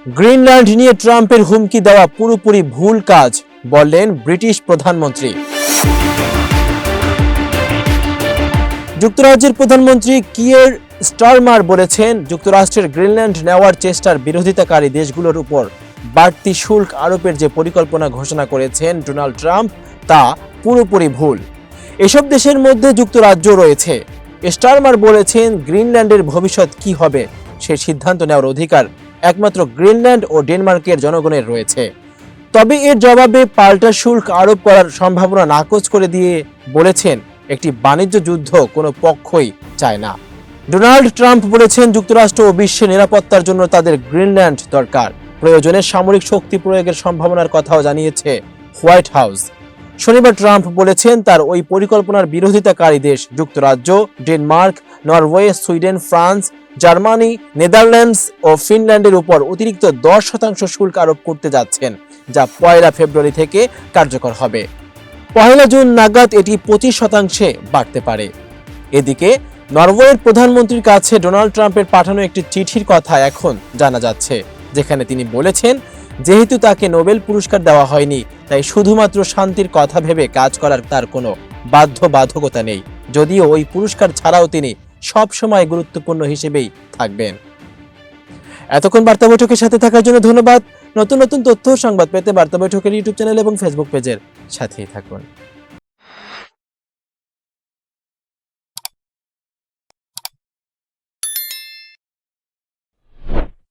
Greenland নিয়ে ট্রাম্পের হুমকি দেওয়া পুরোপুরি ভুল কাজ বললেন ব্রিটিশ প্রধানমন্ত্রী। যুক্তরাজ্যের প্রধানমন্ত্রী কিয়ের স্টারমার বলেছেন, যুক্তরাষ্ট্রের গ্রিনল্যান্ড নেওয়ার চেষ্টার বিরোধিতাকারী দেশগুলোর উপর বাড়তি শুল্ক আরোপের যে পরিকল্পনা ঘোষণা করেছেন ডোনাল্ড ট্রাম্প তা পুরোপুরি ভুল। এসব দেশের মধ্যে যুক্তরাজ্য রয়েছে। স্টারমার বলেছেন, গ্রিনল্যান্ডের ভবিষ্যৎ কি হবে সে সিদ্ধান্ত নেওয়ার অধিকার একমাত্র গ্রিনল্যান্ড ও ডেনমার্কের জনগণের রয়েছে। তবে এর জবাবে পাল্টা শুল্ক আরোপ করার সম্ভাবনা নাকচ করে দিয়ে বলেছেন, একটি বাণিজ্য যুদ্ধ কোনো পক্ষই চায় না। ডোনাল্ড ট্রাম্প বলেছেন, যুক্তরাষ্ট্র ও বিশ্বের নিরাপত্তার জন্য তাদের গ্রিনল্যান্ড দরকার। প্রয়োজনে সামরিক শক্তি প্রয়োগের সম্ভাবনার কথাও জানিয়েছে হোয়াইট হাউস। শনিবার ট্রাম্প বলেছেন, তার ওই পরিকল্পনার বিরোধিতাকারী দেশ যুক্তরাজ্য, Denmark, Norway, Sweden, France, Germany, Netherlands ও ফিনল্যান্ডের উপর অতিরিক্ত 10% শুল্ক আরোপ করতে যাচ্ছেন, যা 1 ফেব্রুয়ারি থেকে কার্যকর হবে। 1 জুন নাগাদ এটি 25% বাড়তে পারে। এদিকে নরওয়ের প্রধানমন্ত্রীর কাছে ডোনাল্ড ট্রাম্পের পাঠানো একটি চিঠির কথা এখন জানা যাচ্ছে, যেখানে তিনি বলেছেন, যেহেতু তাকে নোবেল পুরস্কার দেওয়া হয়নি, তাই শুধুমাত্র শান্তির কথা ভেবে কাজ করার তার কোনো বাধ্যবাধকতা নেই, যদিও ওই পুরস্কার ছাড়াও তিনি সব সময় গুরুত্বপূর্ণ হিসেবেই থাকবেন। এতক্ষণ বার্তা বৈঠকের সাথে থাকার জন্য ধন্যবাদ। নতুন নতুন তথ্য ও সংবাদ পেতে বার্তা বৈঠকের ইউটিউব চ্যানেল এবং ফেসবুক পেজের সাথেই থাকুন।